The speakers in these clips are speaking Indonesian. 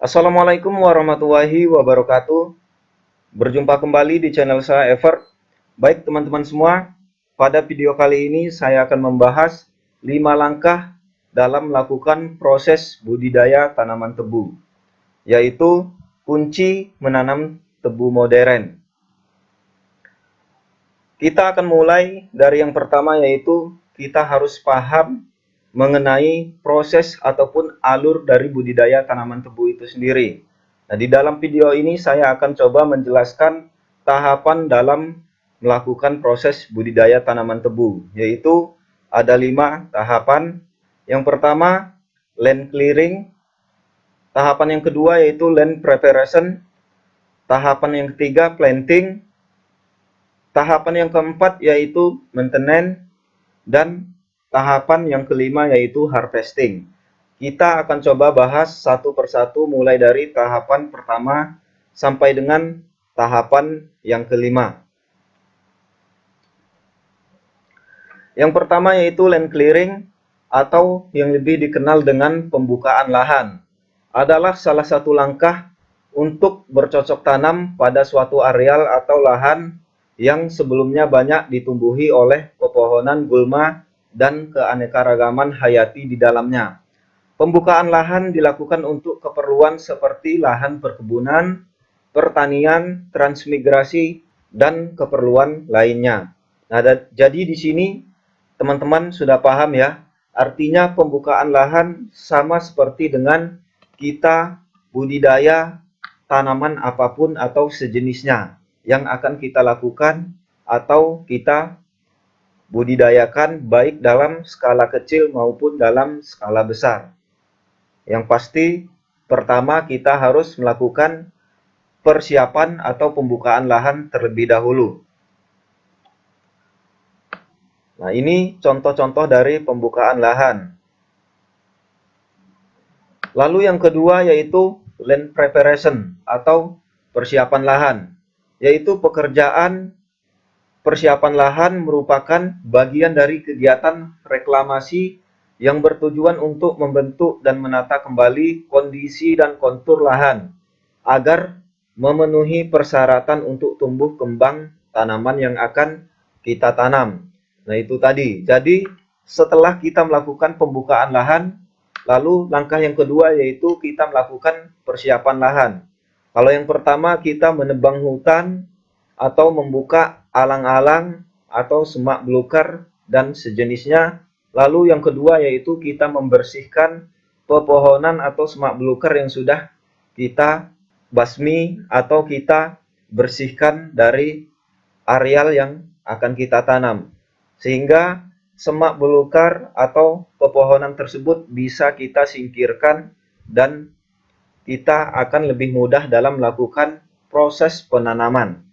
Assalamualaikum warahmatullahi wabarakatuh. Berjumpa kembali di channel saya Ever. Baik teman-teman semua, pada video kali ini saya akan membahas 5 langkah dalam melakukan proses budidaya tanaman tebu, yaitu kunci menanam tebu modern. Kita akan mulai dari yang pertama, yaitu kita harus paham mengenai proses ataupun alur dari budidaya tanaman tebu itu sendiri. Nah, di dalam video ini saya akan coba menjelaskan tahapan dalam melakukan proses budidaya tanaman tebu, yaitu ada 5 tahapan. Yang pertama, land clearing. Tahapan yang kedua yaitu land preparation. Tahapan yang ketiga, planting. Tahapan yang keempat yaitu maintenance. Dan tahapan yang kelima yaitu harvesting. Kita akan coba bahas satu persatu mulai dari tahapan pertama sampai dengan tahapan yang kelima. Yang pertama yaitu land clearing atau yang lebih dikenal dengan pembukaan lahan. Adalah salah satu langkah untuk bercocok tanam pada suatu areal atau lahan yang sebelumnya banyak ditumbuhi oleh pepohonan gulma dan keanekaragaman hayati di dalamnya. Pembukaan lahan dilakukan untuk keperluan seperti lahan perkebunan, pertanian, transmigrasi, dan keperluan lainnya. Nah, jadi di sini teman-teman sudah paham ya, artinya pembukaan lahan sama seperti dengan kita budidaya tanaman apapun atau sejenisnya yang akan kita lakukan atau kita budidayakan baik dalam skala kecil maupun dalam skala besar. Yang pasti pertama kita harus melakukan persiapan atau pembukaan lahan terlebih dahulu. Nah, ini contoh-contoh dari pembukaan lahan. Lalu yang kedua yaitu land preparation atau persiapan lahan, yaitu pekerjaan persiapan lahan merupakan bagian dari kegiatan reklamasi yang bertujuan untuk membentuk dan menata kembali kondisi dan kontur lahan agar memenuhi persyaratan untuk tumbuh kembang tanaman yang akan kita tanam. Nah, itu tadi. Jadi, setelah kita melakukan pembukaan lahan, lalu langkah yang kedua yaitu kita melakukan persiapan lahan. Kalau yang pertama kita menebang hutan atau membuka alang-alang atau semak belukar dan sejenisnya. Lalu yang kedua yaitu kita membersihkan pepohonan atau semak belukar yang sudah kita basmi atau kita bersihkan dari areal yang akan kita tanam. Sehingga semak belukar atau pepohonan tersebut bisa kita singkirkan dan kita akan lebih mudah dalam melakukan proses penanaman.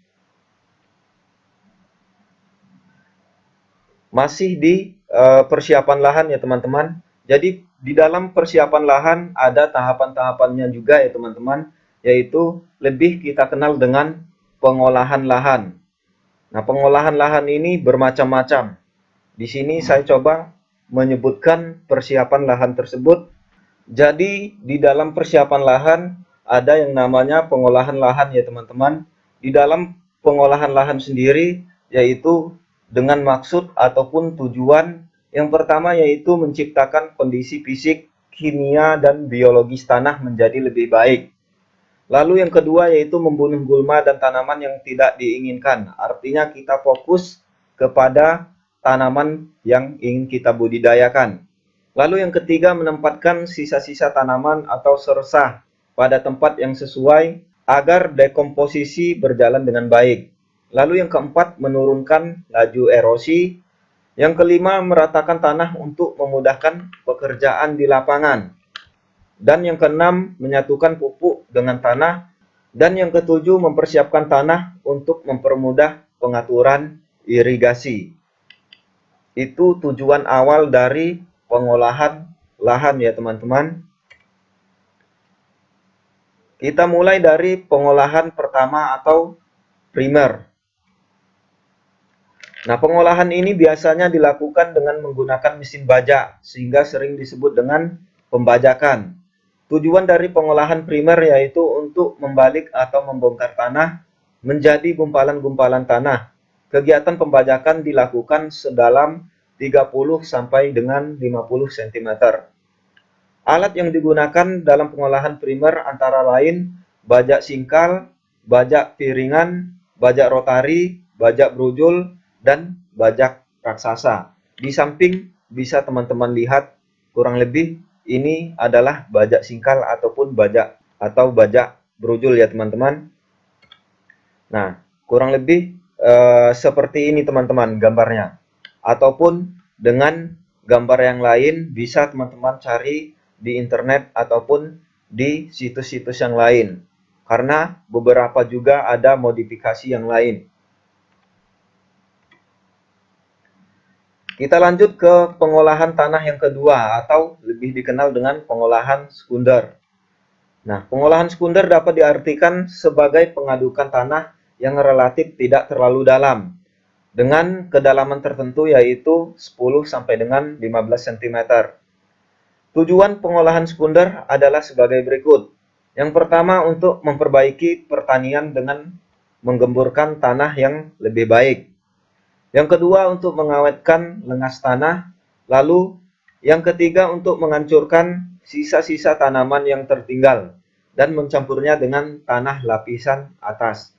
Masih di persiapan lahan ya teman-teman. Jadi di dalam persiapan lahan ada tahapan-tahapannya juga ya teman-teman, yaitu lebih kita kenal dengan pengolahan lahan. Nah, pengolahan lahan ini bermacam-macam. Di sini saya coba menyebutkan persiapan lahan tersebut. Jadi di dalam persiapan lahan ada yang namanya pengolahan lahan ya teman-teman. Di dalam pengolahan lahan sendiri yaitu dengan maksud ataupun tujuan yang pertama yaitu menciptakan kondisi fisik, kimia, dan biologis tanah menjadi lebih baik. Lalu yang kedua yaitu membunuh gulma dan tanaman yang tidak diinginkan. Artinya kita fokus kepada tanaman yang ingin kita budidayakan. Lalu yang ketiga menempatkan sisa-sisa tanaman atau sersah pada tempat yang sesuai agar dekomposisi berjalan dengan baik. Lalu yang keempat, menurunkan laju erosi. Yang kelima, meratakan tanah untuk memudahkan pekerjaan di lapangan. Dan yang keenam, menyatukan pupuk dengan tanah. Dan yang ketujuh, mempersiapkan tanah untuk mempermudah pengaturan irigasi. Itu tujuan awal dari pengolahan lahan ya teman-teman. Kita mulai dari pengolahan pertama atau primer. Nah, pengolahan ini biasanya dilakukan dengan menggunakan mesin bajak, sehingga sering disebut dengan pembajakan. Tujuan dari pengolahan primer yaitu untuk membalik atau membongkar tanah menjadi gumpalan-gumpalan tanah. Kegiatan pembajakan dilakukan sedalam 30 sampai dengan 50 cm. Alat yang digunakan dalam pengolahan primer antara lain bajak singkal, bajak piringan, bajak rotari, bajak brojol, dan bajak raksasa. Di samping bisa teman-teman lihat kurang lebih ini adalah bajak singkal ataupun bajak brojol ya teman-teman. Nah, kurang lebih seperti ini teman-teman gambarnya. Ataupun dengan gambar yang lain bisa teman-teman cari di internet ataupun di situs-situs yang lain. Karena beberapa juga ada modifikasi yang lain. Kita lanjut ke pengolahan tanah yang kedua atau lebih dikenal dengan pengolahan sekunder. Nah, pengolahan sekunder dapat diartikan sebagai pengadukan tanah yang relatif tidak terlalu dalam dengan kedalaman tertentu yaitu 10 sampai dengan 15 cm. Tujuan pengolahan sekunder adalah sebagai berikut. Yang pertama untuk memperbaiki pertanian dengan menggemburkan tanah yang lebih baik. Yang kedua untuk mengawetkan lengas tanah. Lalu yang ketiga untuk menghancurkan sisa-sisa tanaman yang tertinggal dan mencampurnya dengan tanah lapisan atas.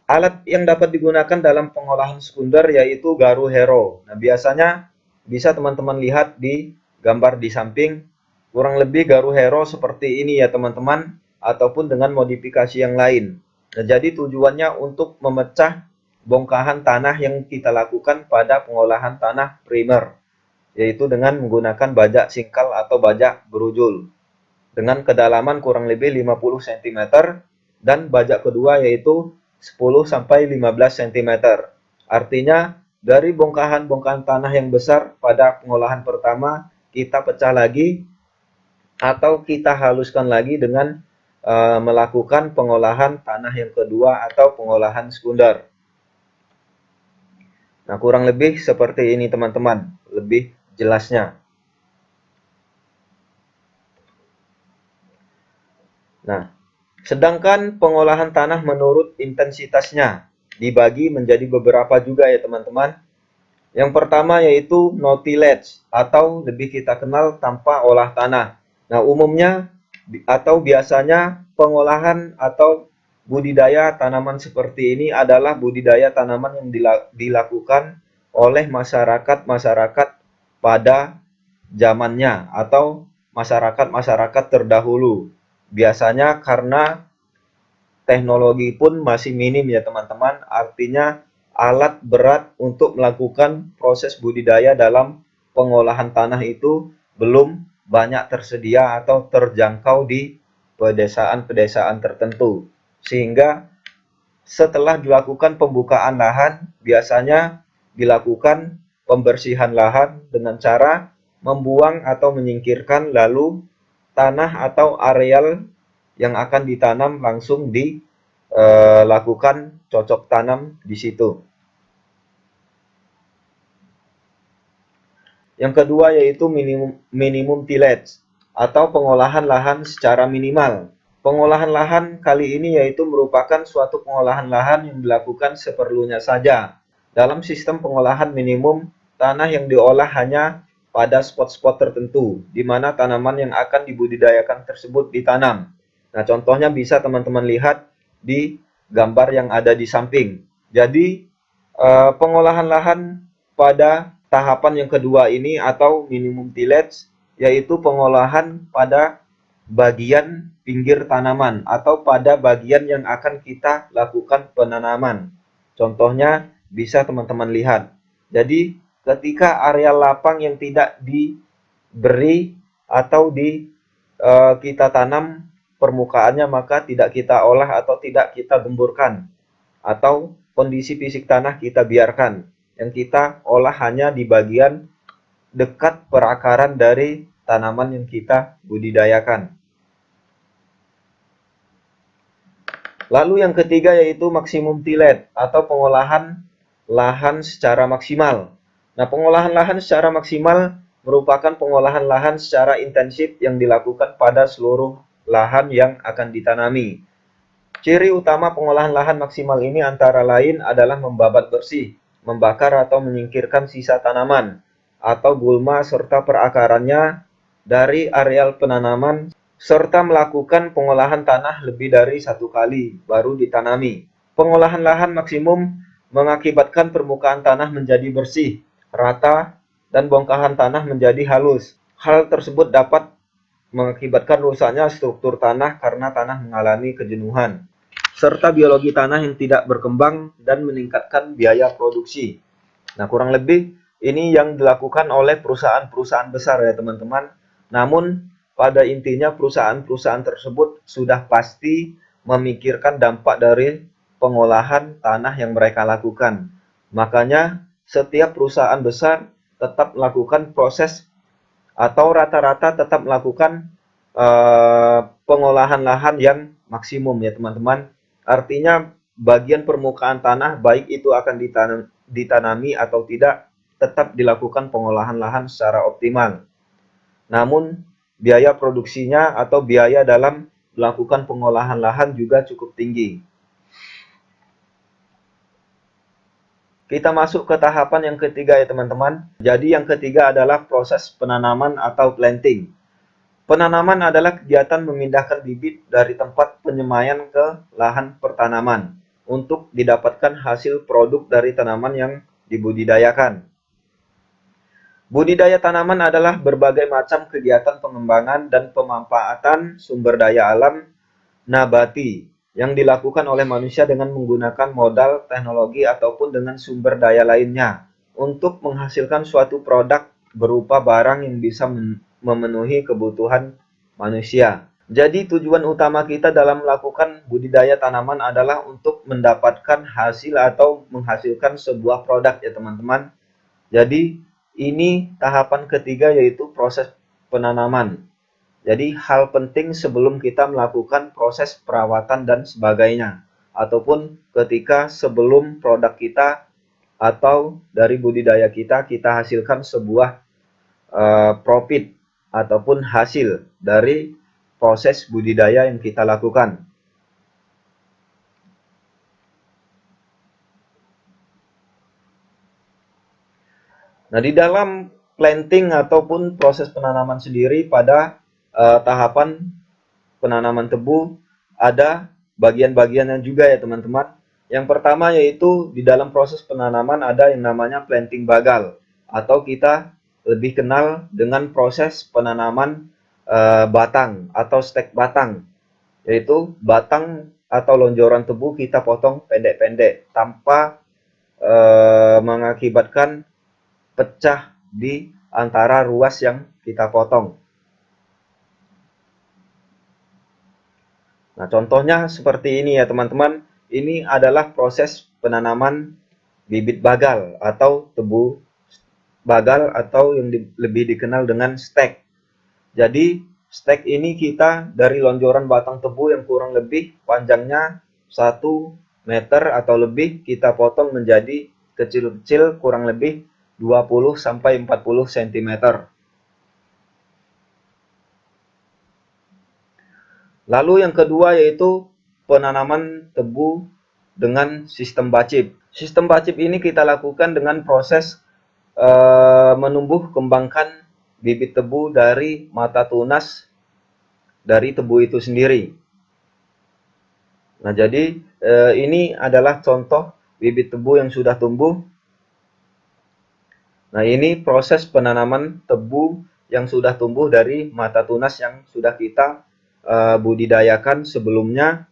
Alat yang dapat digunakan dalam pengolahan sekunder yaitu garu hero. Nah, biasanya bisa teman-teman lihat di gambar di samping. Kurang lebih garu hero seperti ini ya teman-teman, ataupun dengan modifikasi yang lain. Nah, jadi tujuannya untuk memecah bongkahan tanah yang kita lakukan pada pengolahan tanah primer, yaitu dengan menggunakan bajak singkal atau bajak brojol dengan kedalaman kurang lebih 50 cm dan bajak kedua yaitu 10 sampai 15 cm. Artinya dari bongkahan-bongkahan tanah yang besar pada pengolahan pertama kita pecah lagi atau kita haluskan lagi dengan melakukan pengolahan tanah yang kedua atau pengolahan sekunder. Nah, kurang lebih seperti ini teman-teman, lebih jelasnya. Nah, sedangkan pengolahan tanah menurut intensitasnya dibagi menjadi beberapa juga ya teman-teman. Yang pertama yaitu no tillage atau lebih kita kenal tanpa olah tanah. Nah, umumnya atau biasanya pengolahan atau budidaya tanaman seperti ini adalah budidaya tanaman yang dilakukan oleh masyarakat-masyarakat pada zamannya atau masyarakat-masyarakat terdahulu. Biasanya karena teknologi pun masih minim ya teman-teman, artinya alat berat untuk melakukan proses budidaya dalam pengolahan tanah itu belum banyak tersedia atau terjangkau di pedesaan-pedesaan tertentu. Sehingga setelah dilakukan pembukaan lahan, biasanya dilakukan pembersihan lahan dengan cara membuang atau menyingkirkan lalu tanah atau areal yang akan ditanam langsung dilakukan cocok tanam di situ. Yang kedua yaitu minimum tillage atau pengolahan lahan secara minimal. Pengolahan lahan kali ini yaitu merupakan suatu pengolahan lahan yang dilakukan seperlunya saja. Dalam sistem pengolahan minimum, tanah yang diolah hanya pada spot-spot tertentu, di mana tanaman yang akan dibudidayakan tersebut ditanam. Nah, contohnya bisa teman-teman lihat di gambar yang ada di samping. Jadi, pengolahan lahan pada tahapan yang kedua ini atau minimum tillage, yaitu pengolahan pada bagian pinggir tanaman atau pada bagian yang akan kita lakukan penanaman. Contohnya bisa teman-teman lihat. Jadi, ketika area lapang yang tidak diberi atau kita tanam permukaannya, maka tidak kita olah atau tidak kita gemburkan, atau kondisi fisik tanah kita biarkan. Yang kita olah hanya di bagian dekat perakaran dari tanaman yang kita budidayakan. Lalu yang ketiga yaitu maksimum tillage atau pengolahan lahan secara maksimal. Nah, pengolahan lahan secara maksimal merupakan pengolahan lahan secara intensif yang dilakukan pada seluruh lahan yang akan ditanami. Ciri utama pengolahan lahan maksimal ini antara lain adalah membabat bersih, membakar atau menyingkirkan sisa tanaman, atau gulma serta perakarannya dari areal penanaman, serta melakukan pengolahan tanah lebih dari satu kali baru ditanami. Pengolahan lahan maksimum mengakibatkan permukaan tanah menjadi bersih, rata, dan bongkahan tanah menjadi halus. Hal tersebut dapat mengakibatkan rusaknya struktur tanah karena tanah mengalami kejenuhan, serta biologi tanah yang tidak berkembang dan meningkatkan biaya produksi. Nah, kurang lebih ini yang dilakukan oleh perusahaan-perusahaan besar ya teman-teman. Namun pada intinya perusahaan-perusahaan tersebut sudah pasti memikirkan dampak dari pengolahan tanah yang mereka lakukan. Makanya setiap perusahaan besar tetap melakukan proses atau rata-rata tetap melakukan pengolahan lahan yang maksimum ya teman-teman. Artinya bagian permukaan tanah baik itu akan ditanami atau tidak tetap dilakukan pengolahan lahan secara optimal. Namun biaya produksinya atau biaya dalam melakukan pengolahan lahan juga cukup tinggi. Kita masuk ke tahapan yang ketiga ya teman-teman. Jadi yang ketiga adalah proses penanaman atau planting. Penanaman adalah kegiatan memindahkan bibit dari tempat penyemaian ke lahan pertanaman untuk didapatkan hasil produk dari tanaman yang dibudidayakan. Budidaya tanaman adalah berbagai macam kegiatan pengembangan dan pemanfaatan sumber daya alam nabati yang dilakukan oleh manusia dengan menggunakan modal, teknologi, ataupun dengan sumber daya lainnya untuk menghasilkan suatu produk berupa barang yang bisa memenuhi kebutuhan manusia. Jadi tujuan utama kita dalam melakukan budidaya tanaman adalah untuk mendapatkan hasil atau menghasilkan sebuah produk ya teman-teman. Jadi ini tahapan ketiga yaitu proses penanaman. Jadi hal penting sebelum kita melakukan proses perawatan dan sebagainya. Ataupun ketika sebelum produk kita atau dari budidaya kita hasilkan sebuah profit ataupun hasil dari proses budidaya yang kita lakukan. Nah, di dalam planting ataupun proses penanaman sendiri pada tahapan penanaman tebu ada bagian-bagiannya juga ya teman-teman. Yang pertama yaitu di dalam proses penanaman ada yang namanya planting bagal atau kita lebih kenal dengan proses penanaman batang atau stek batang, yaitu batang atau lonjoran tebu kita potong pendek-pendek tanpa mengakibatkan pecah di antara ruas yang kita potong. Nah, contohnya seperti ini ya teman-teman. Ini adalah proses penanaman bibit bagal atau tebu bagal atau yang lebih dikenal dengan stek. Jadi, stek ini kita dari lonjoran batang tebu yang kurang lebih panjangnya 1 meter atau lebih kita potong menjadi kecil-kecil kurang lebih 20 sampai 40 cm. Lalu yang kedua yaitu penanaman tebu dengan sistem bacip. Sistem bacip ini kita lakukan dengan proses menumbuh kembangkan bibit tebu dari mata tunas dari tebu itu sendiri. Nah, jadi ini adalah contoh bibit tebu yang sudah tumbuh. Nah, ini proses penanaman tebu yang sudah tumbuh dari mata tunas yang sudah kita budidayakan sebelumnya.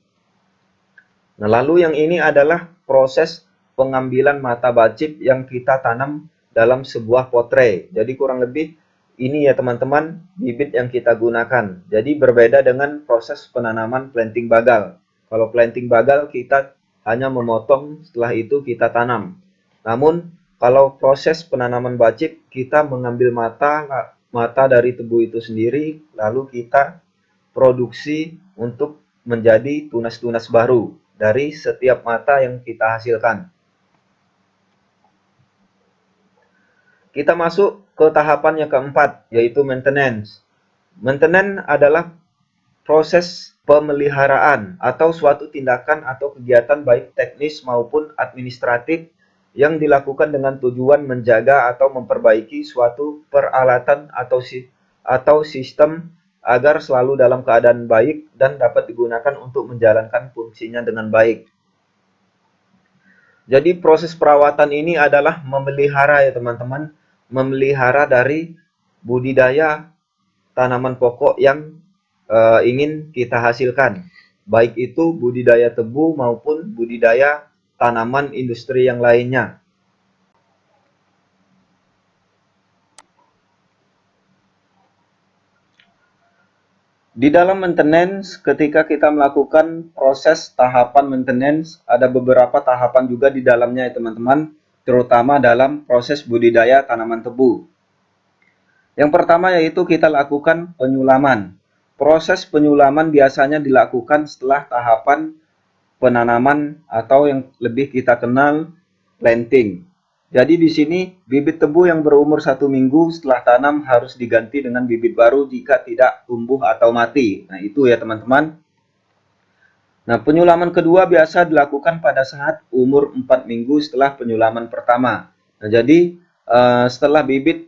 Nah, lalu yang ini adalah proses pengambilan mata bacip yang kita tanam dalam sebuah potre. Jadi kurang lebih ini ya teman-teman bibit yang kita gunakan. Jadi berbeda dengan proses penanaman planting bagal. Kalau planting bagal kita hanya memotong, setelah itu kita tanam. Namun kalau proses penanaman bacip kita mengambil mata dari tebu itu sendiri lalu kita produksi untuk menjadi tunas-tunas baru dari setiap mata yang kita hasilkan. Kita masuk ke tahapan yang keempat, yaitu maintenance. Maintenance adalah proses pemeliharaan atau suatu tindakan atau kegiatan baik teknis maupun administratif yang dilakukan dengan tujuan menjaga atau memperbaiki suatu peralatan atau sistem agar selalu dalam keadaan baik dan dapat digunakan untuk menjalankan fungsinya dengan baik. Jadi proses perawatan ini adalah memelihara ya teman-teman, memelihara dari budidaya tanaman pokok yang ingin kita hasilkan, baik itu budidaya tebu maupun budidaya tanaman industri yang lainnya. Di dalam maintenance, ketika kita melakukan proses tahapan maintenance, ada beberapa tahapan juga di dalamnya ya teman-teman, terutama dalam proses budidaya tanaman tebu. Yang pertama yaitu kita lakukan penyulaman. Proses penyulaman biasanya dilakukan setelah tahapan penanaman atau yang lebih kita kenal planting. Jadi di sini bibit tebu yang berumur 1 minggu setelah tanam harus diganti dengan bibit baru jika tidak tumbuh atau mati. Nah itu ya teman-teman. Nah penyulaman kedua biasa dilakukan pada saat umur 4 minggu setelah penyulaman pertama. Nah jadi setelah bibit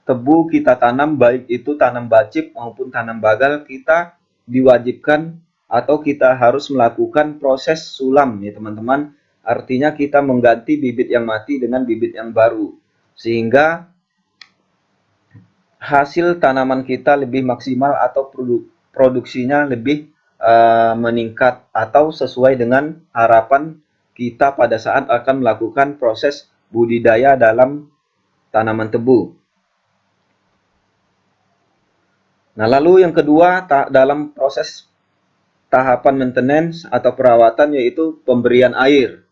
tebu kita tanam, baik itu tanam bacip maupun tanam bagal, kita diwajibkan atau kita harus melakukan proses sulam ya teman-teman. Artinya kita mengganti bibit yang mati dengan bibit yang baru, sehingga hasil tanaman kita lebih maksimal atau produksinya lebih meningkat atau sesuai dengan harapan kita pada saat akan melakukan proses budidaya dalam tanaman tebu. Nah, lalu yang kedua dalam proses tahapan maintenance atau perawatan yaitu pemberian air.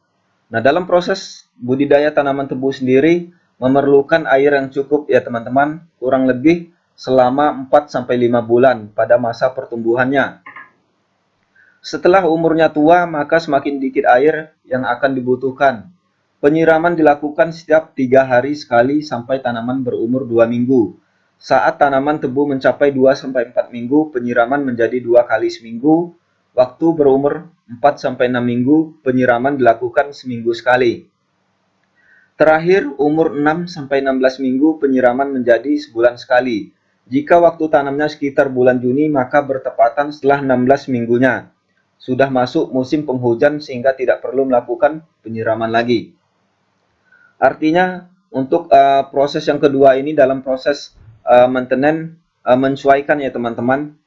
Nah, dalam proses budidaya tanaman tebu sendiri memerlukan air yang cukup ya teman-teman, kurang lebih selama 4-5 bulan pada masa pertumbuhannya. Setelah umurnya tua, maka semakin dikit air yang akan dibutuhkan. Penyiraman dilakukan setiap 3 hari sekali sampai tanaman berumur 2 minggu. Saat tanaman tebu mencapai 2-4 minggu, penyiraman menjadi 2 kali seminggu. Waktu berumur 4-6 minggu, penyiraman dilakukan seminggu sekali. Terakhir, umur 6-16 minggu, penyiraman menjadi sebulan sekali. Jika waktu tanamnya sekitar bulan Juni, maka bertepatan setelah 16 minggunya. Sudah masuk musim penghujan sehingga tidak perlu melakukan penyiraman lagi. Artinya, untuk proses yang kedua ini dalam proses maintenance, menyesuaikan ya teman-teman.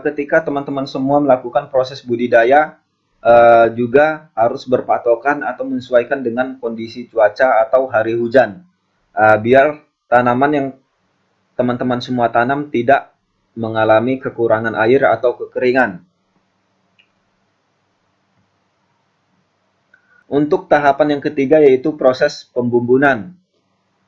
Ketika teman-teman semua melakukan proses budidaya, juga harus berpatokan atau menyesuaikan dengan kondisi cuaca atau hari hujan, biar tanaman yang teman-teman semua tanam tidak mengalami kekurangan air atau kekeringan. Untuk tahapan yang ketiga yaitu proses pembumbunan.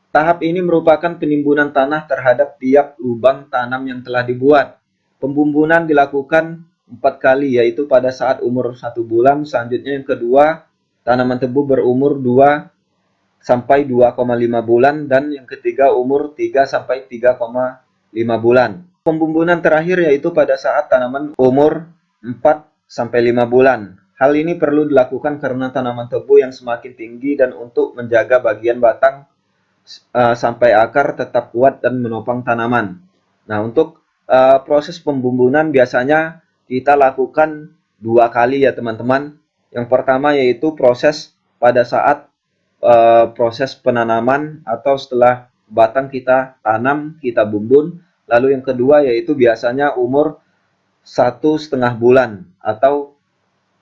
Tahap ini merupakan penimbunan tanah terhadap tiap lubang tanam yang telah dibuat. Pembumbunan dilakukan 4 kali, yaitu pada saat umur 1 bulan, selanjutnya yang kedua, tanaman tebu berumur 2-2,5 bulan, dan yang ketiga umur 3-3,5 bulan. Pembumbunan terakhir yaitu pada saat tanaman umur 4-5 bulan. Hal ini perlu dilakukan karena tanaman tebu yang semakin tinggi dan untuk menjaga bagian batang sampai akar tetap kuat dan menopang tanaman. Nah, untuk proses pembumbunan biasanya kita lakukan 2 kali ya teman-teman. Yang pertama yaitu proses pada saat proses penanaman atau setelah batang kita tanam, kita bumbun. Lalu yang kedua yaitu biasanya umur 1,5 bulan atau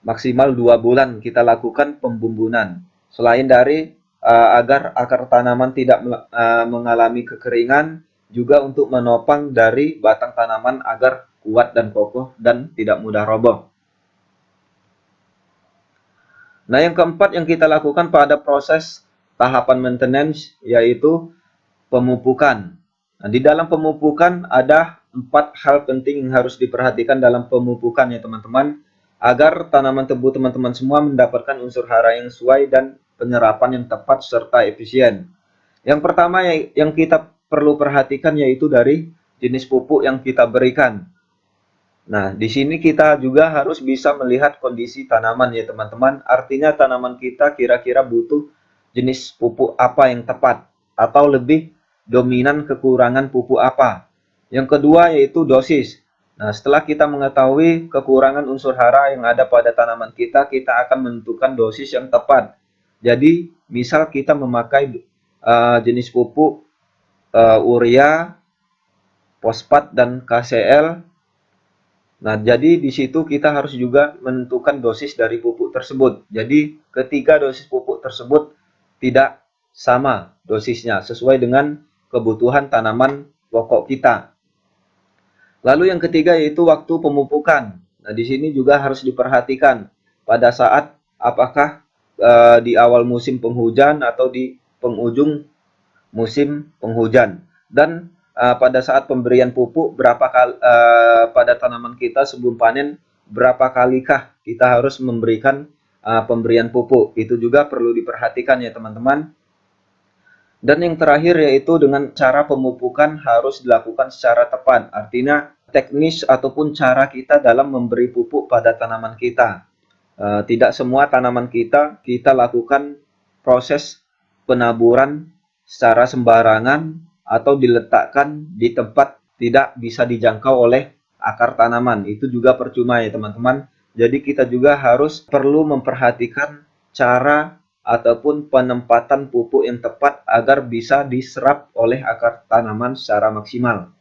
maksimal 2 bulan kita lakukan pembumbunan. Selain dari agar akar tanaman tidak mengalami kekeringan, juga untuk menopang dari batang tanaman agar kuat dan kokoh dan tidak mudah roboh. Nah, yang keempat yang kita lakukan pada proses tahapan maintenance yaitu pemupukan. Nah, di dalam pemupukan ada 4 hal penting yang harus diperhatikan dalam pemupukan ya teman-teman, agar tanaman tebu teman-teman semua mendapatkan unsur hara yang sesuai dan penyerapan yang tepat serta efisien. Yang pertama yang kita perlu perhatikan yaitu dari jenis pupuk yang kita berikan. Nah, di sini kita juga harus bisa melihat kondisi tanaman ya teman-teman. Artinya tanaman kita kira-kira butuh jenis pupuk apa yang tepat, atau lebih dominan kekurangan pupuk apa. Yang kedua yaitu dosis. Nah, setelah kita mengetahui kekurangan unsur hara yang ada pada tanaman kita, kita akan menentukan dosis yang tepat. Jadi, misal kita memakai jenis pupuk urea, fosfat, dan KCl. Nah, jadi di situ kita harus juga menentukan dosis dari pupuk tersebut. Jadi, ketiga dosis pupuk tersebut tidak sama dosisnya, sesuai dengan kebutuhan tanaman pokok kita. Lalu yang ketiga yaitu waktu pemupukan. Nah, di sini juga harus diperhatikan pada saat apakah di awal musim penghujan atau di penghujung musim penghujan. Dan pada saat pemberian pupuk berapa kali pada tanaman kita sebelum panen, berapa kalikah kita harus memberikan pemberian pupuk. Itu juga perlu diperhatikan ya teman-teman. Dan yang terakhir yaitu dengan cara pemupukan harus dilakukan secara tepat. Artinya teknis ataupun cara kita dalam memberi pupuk pada tanaman kita. Tidak semua tanaman kita lakukan proses penaburan secara sembarangan atau diletakkan di tempat tidak bisa dijangkau oleh akar tanaman. Itu juga percuma ya teman-teman. Jadi kita juga harus perlu memperhatikan cara ataupun penempatan pupuk yang tepat agar bisa diserap oleh akar tanaman secara maksimal.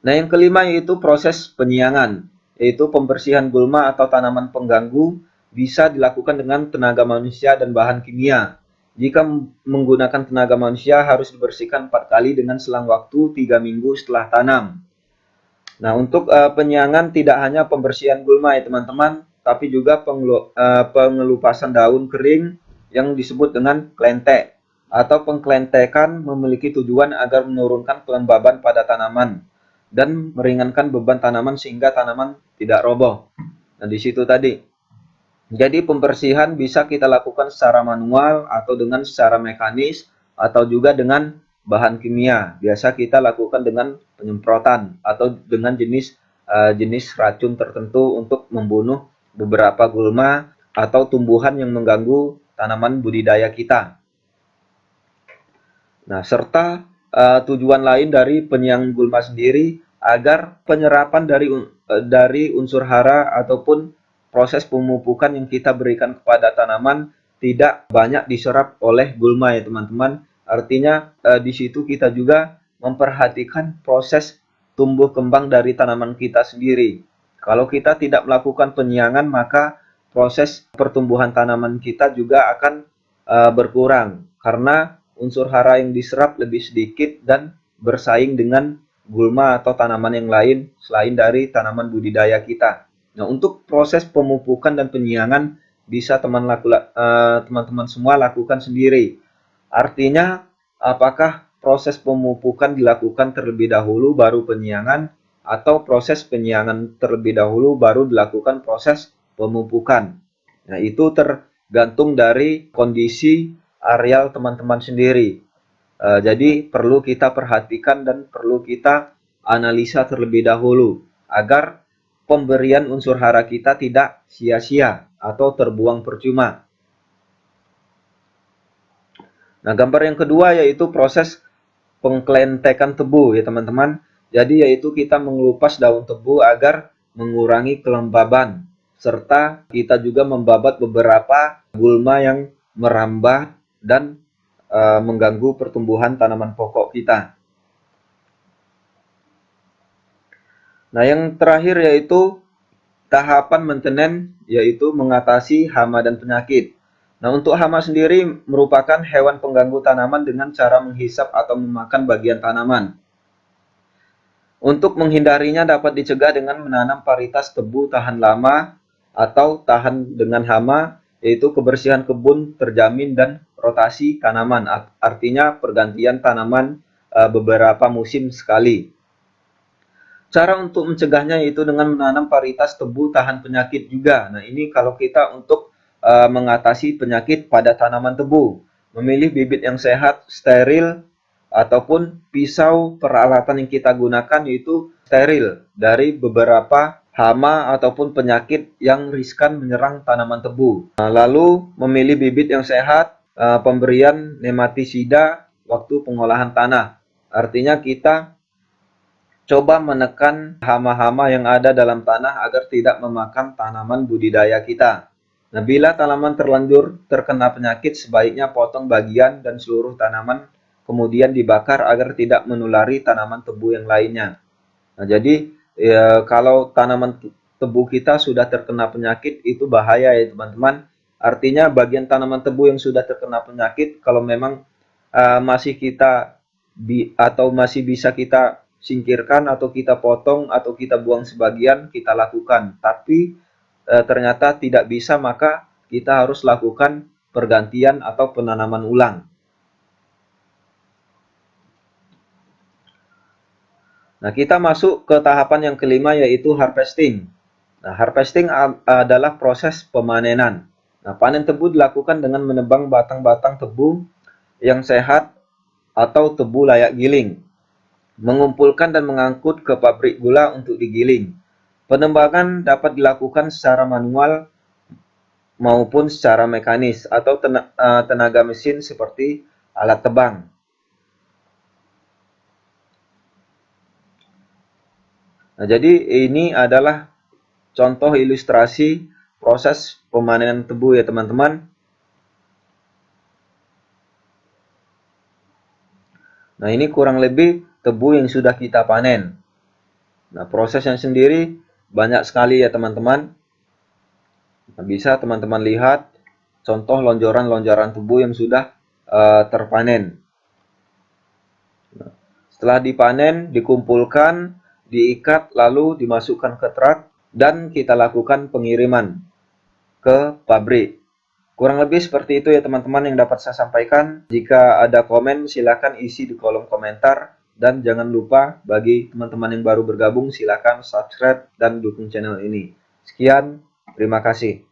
Nah, yang kelima yaitu proses penyiangan, yaitu pembersihan gulma atau tanaman pengganggu bisa dilakukan dengan tenaga manusia dan bahan kimia. Jika menggunakan tenaga manusia harus dibersihkan 4 kali dengan selang waktu 3 minggu setelah tanam. Nah, untuk penyiangan tidak hanya pembersihan gulma ya teman-teman, tapi juga pengelupasan daun kering yang disebut dengan klentek. Atau pengklentekan memiliki tujuan agar menurunkan kelembaban pada tanaman dan meringankan beban tanaman sehingga tanaman tidak roboh. Nah, di situ tadi. Jadi pembersihan bisa kita lakukan secara manual atau dengan secara mekanis atau juga dengan bahan kimia. Biasa kita lakukan dengan penyemprotan atau dengan jenis racun tertentu untuk membunuh beberapa gulma atau tumbuhan yang mengganggu tanaman budidaya kita. Nah, serta tujuan lain dari penyiangan gulma sendiri agar penyerapan dari unsur hara ataupun proses pemupukan yang kita berikan kepada tanaman tidak banyak diserap oleh gulma ya teman-teman. Artinya di situ kita juga memperhatikan proses tumbuh kembang dari tanaman kita sendiri. Kalau kita tidak melakukan penyiangan, maka proses pertumbuhan tanaman kita juga akan berkurang karena unsur hara yang diserap lebih sedikit dan bersaing dengan gulma atau tanaman yang lain selain dari tanaman budidaya kita. Nah, untuk proses pemupukan dan penyiangan bisa teman-teman semua lakukan sendiri. Artinya, apakah proses pemupukan dilakukan terlebih dahulu baru penyiangan, atau proses penyiangan terlebih dahulu baru dilakukan proses pemupukan. Nah, itu tergantung dari kondisi areal teman-teman sendiri. Jadi perlu kita perhatikan dan perlu kita analisa terlebih dahulu agar pemberian unsur hara kita tidak sia-sia atau terbuang percuma. Nah, gambar yang kedua yaitu proses pengklentekan tebu ya teman-teman. Jadi yaitu kita mengelupas daun tebu agar mengurangi kelembaban, serta kita juga membabat beberapa gulma yang merambat dan mengganggu pertumbuhan tanaman pokok kita. Nah, yang terakhir yaitu tahapan maintenance, yaitu mengatasi hama dan penyakit. Nah, untuk hama sendiri merupakan hewan pengganggu tanaman dengan cara menghisap atau memakan bagian tanaman. Untuk menghindarinya dapat dicegah dengan menanam varietas tebu tahan lama atau tahan dengan hama, yaitu kebersihan kebun terjamin dan rotasi tanaman, artinya pergantian tanaman beberapa musim sekali. Cara untuk mencegahnya yaitu dengan menanam varietas tebu tahan penyakit juga. Nah, ini kalau kita untuk mengatasi penyakit pada tanaman tebu. memilih bibit yang sehat, steril, ataupun pisau peralatan yang kita gunakan itu steril dari beberapa hama ataupun penyakit yang riskan menyerang tanaman tebu. Lalu memilih bibit yang sehat, pemberian nematisida waktu pengolahan tanah. Artinya kita coba menekan hama-hama yang ada dalam tanah agar tidak memakan tanaman budidaya kita. Nah, bila tanaman terlanjur terkena penyakit, sebaiknya potong bagian dan seluruh tanaman kemudian dibakar agar tidak menulari tanaman tebu yang lainnya. Nah, jadi kalau tanaman tebu kita sudah terkena penyakit itu bahaya ya teman-teman. Artinya bagian tanaman tebu yang sudah terkena penyakit kalau memang masih kita atau masih bisa kita singkirkan atau kita potong atau kita buang sebagian, kita lakukan. Tapi ternyata tidak bisa, maka kita harus lakukan pergantian atau penanaman ulang. Nah, kita masuk ke tahapan yang kelima, yaitu harvesting. Nah, harvesting adalah proses pemanenan. Nah, panen tebu dilakukan dengan menebang batang-batang tebu yang sehat atau tebu layak giling, mengumpulkan dan mengangkut ke pabrik gula untuk digiling. Penebangan dapat dilakukan secara manual maupun secara mekanis atau tenaga mesin seperti alat tebang. Nah, jadi ini adalah contoh ilustrasi proses pemanenan tebu ya teman-teman. Nah, ini kurang lebih tebu yang sudah kita panen. Nah, prosesnya sendiri banyak sekali ya teman-teman. Nah, bisa teman-teman lihat contoh lonjoran-lonjoran tebu yang sudah terpanen. Nah, setelah dipanen, dikumpulkan, diikat, lalu dimasukkan ke truk dan kita lakukan pengiriman ke pabrik. Kurang lebih seperti itu ya teman-teman yang dapat saya sampaikan. Jika ada komen silakan isi di kolom komentar. Dan jangan lupa bagi teman-teman yang baru bergabung silakan subscribe dan dukung channel ini. Sekian, terima kasih.